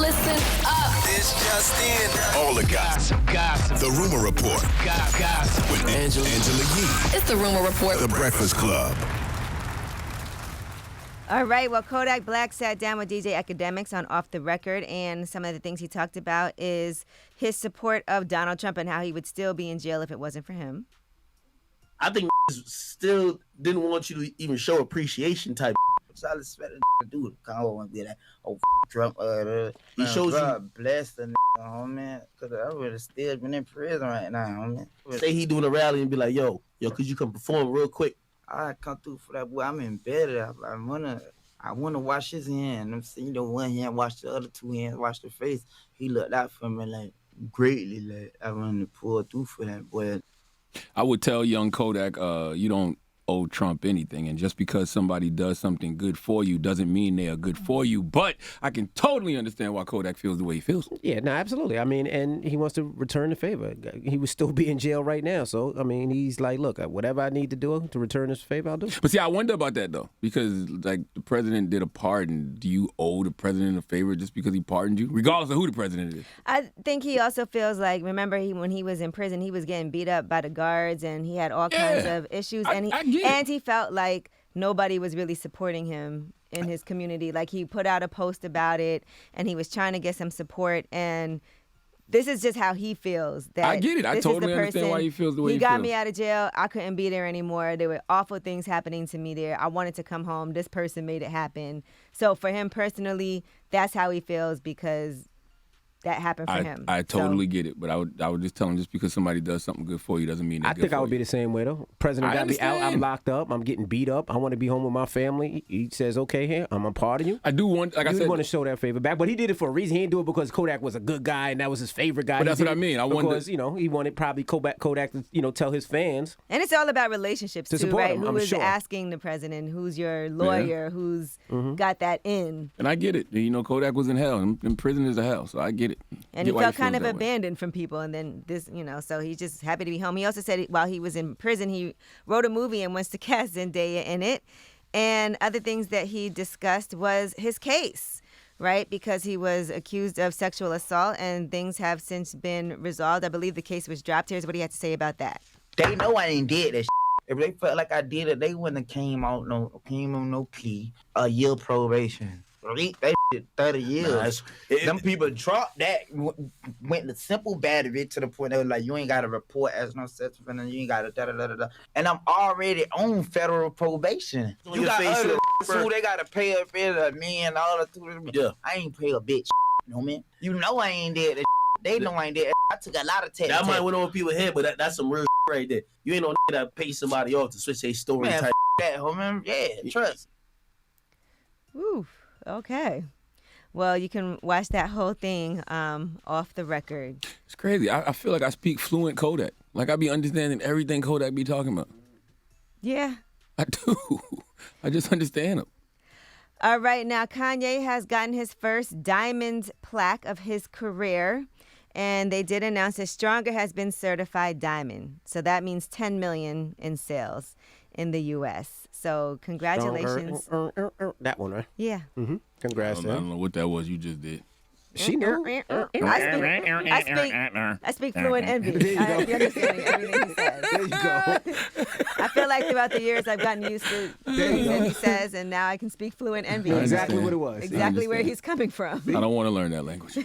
Listen up. This just in. All the gossip. The Rumor Report. Gossip. With Angela Yee. It's the Rumor Report. The Breakfast Club. All right, well, Kodak Black sat down with DJ Akademiks on Off the Record, and some of the things he talked about is his support of Donald Trump and how he would still be in jail if it wasn't for him. I think still didn't want you to even show appreciation type. So I expect to do it. I don't want to be that. Oh, Trump. He shows you. Bless the homie. Cause I would have still been in prison right now, homie. Say he doing a rally and be like, yo, could you come perform real quick? I come through for that boy. I'm embedded. I wanna wash his hand. I'm saying, one hand wash the other, two hands wash the face. He looked out for me like greatly. Like I wanted to pull through for that boy. I would tell young Kodak, you don't owe Trump anything, and just because somebody does something good for you doesn't mean they are good for you. But I can totally understand why Kodak feels the way he feels. Yeah, no, absolutely. I mean, and he wants to return the favor. He would still be in jail right now, so I mean, he's like, look, whatever I need to do to return this favor, I'll do. But see, I wonder about that though, because like the president did a pardon. Do you owe the president a favor just because he pardoned you, regardless of who the president is? I think he also feels like, remember, when he was in prison, he was getting beat up by the guards, and he had all kinds of issues, and he felt like nobody was really supporting him in his community. Like, he put out a post about it, and he was trying to get some support, and this is just how he feels. That I get it. I totally understand why he feels the way he feels. He got me out of jail. I couldn't be there anymore. There were awful things happening to me there. I wanted to come home. This person made it happen. So for him personally, that's how he feels, because that happened for him. I totally get it, but I would just tell him, just because somebody does something good for you doesn't mean they're good for you. I think I would be the same way though. President got me out. I'm locked up. I'm getting beat up. I want to be home with my family. He says, "Okay, here, I'm a part of you." I do want, like I said, want to show that favor back, but he did it for a reason. He didn't do it because Kodak was a good guy and that was his favorite guy. But that's what I mean. Because he wanted probably Kodak to tell his fans. And it's all about relationships to too, support right? him, Who is sure. asking the president? Who's your lawyer? Who's got that in? And I get it. Kodak was in hell, and prison is a hell, so I get it. And he felt kind of abandoned from people, and then this, so he's just happy to be home. He also said while he was in prison, he wrote a movie and wants to cast Zendaya in it. And other things that he discussed was his case, right? Because he was accused of sexual assault, and things have since been resolved. I believe the case was dropped. Here's what he had to say about that. They know I ain't did that. If they felt like I did it, they wouldn't have came on no plea, a year probation. That shit 30 years. Them people dropped that, went the simple bad of it to the point they were like, you ain't got to report as no sex offender, you ain't got to da-da-da-da-da. And I'm already on federal probation. You got other so they got to pay up $1 million. Yeah. I ain't pay a bitch, man. You know I ain't did that. They know I ain't did. I took a lot of tests. That might went over people's head, but that's some real right there. You ain't no that pay somebody off to switch their story man, type. That, homie. Yeah, trust. Ooh. Okay. Well, you can watch that whole thing off the record. It's crazy. I feel like I speak fluent Kodak. Like I be understanding everything Kodak be talking about. Yeah. I do. I just understand him. All right. Now, Kanye has gotten his first diamond plaque of his career. And they did announce that Stronger has been certified diamond. So that means 10 million in sales in the U.S. So congratulations. That one, right? Yeah. Mm-hmm. Congrats. I don't know what that was you just did. She knew. I speak fluent envy. I be understanding everything he says. There you go. I feel like throughout the years I've gotten used to things that he says, and now I can speak fluent envy. Exactly what it was. Exactly where he's coming from. I don't want to learn that language.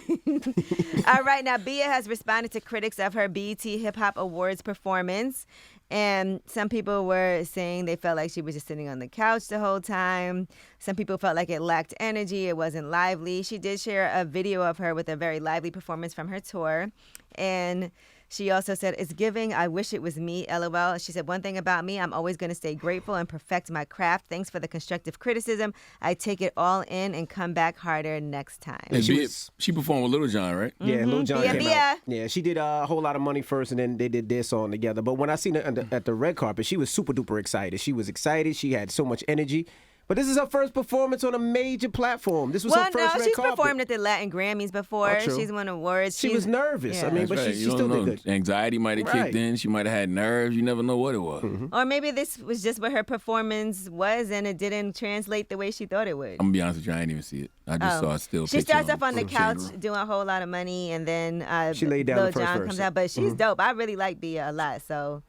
All right, now Bia has responded to critics of her BET Hip Hop Awards performance. And some people were saying they felt like she was just sitting on the couch the whole time. Some people felt like it lacked energy. It wasn't lively. She did share a video of her with a very lively performance from her tour. And she also said, "It's giving. I wish it was me, LOL." She said, "One thing about me, I'm always going to stay grateful and perfect my craft. Thanks for the constructive criticism. I take it all in and come back harder next time." And she performed with Lil Jon, right? Yeah, Lil Jon came Bia. out. Yeah, she did a whole lot of money first, and then they did their song together. But when I seen her at the red carpet, she was super duper excited. She was excited. She had so much energy. But this is her first performance on a major platform. This was her first red she's carpet. performed at the Latin Grammys before. Oh, true. She's won awards. She was nervous. Yeah. I mean, That's but right. she You still don't did know. good. Anxiety might have kicked in. She might have had nerves. You never know what it was. Or maybe this was just what her performance was, and it didn't translate the way she thought it would. I'm gonna be honest with you, I didn't even see it. I just saw a still She picture starts off on the Shade couch Room. doing a whole lot of money, and then She laid down Lil the first Jon verse. comes out. But she's dope. I really like Bia a lot. So,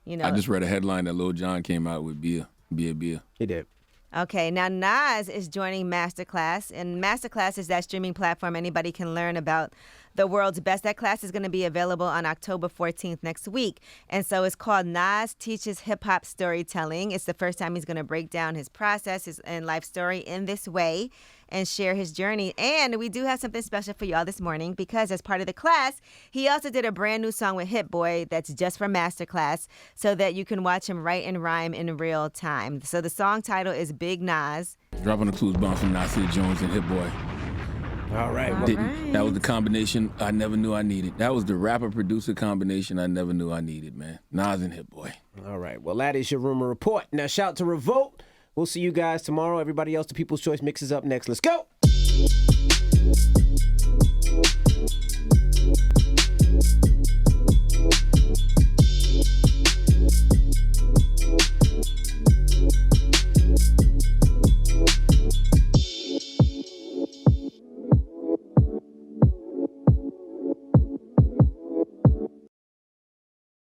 you know. I just read a headline that Lil Jon came out with Bia. He did. Okay, now Nas is joining Masterclass, and Masterclass is that streaming platform anybody can learn about the world's best. That class is going to be available on October 14th next week, and so it's called Nas Teaches Hip Hop Storytelling. It's the first time he's going to break down his process and life story in this way and share his journey. And we do have something special for y'all this morning because as part of the class, he also did a brand new song with Hit Boy that's just for Masterclass so that you can watch him write and rhyme in real time. So the song title is Big Nas. Dropping the clues bomb from Nasir Jones and Hit Boy. All right. That was the combination I never knew I needed. That was the rapper-producer combination I never knew I needed, man. Nas and Hit Boy. All right. Well, that is your Rumor Report. Now, shout to Revolt. We'll see you guys tomorrow. Everybody else, the People's Choice Mix is up next. Let's go.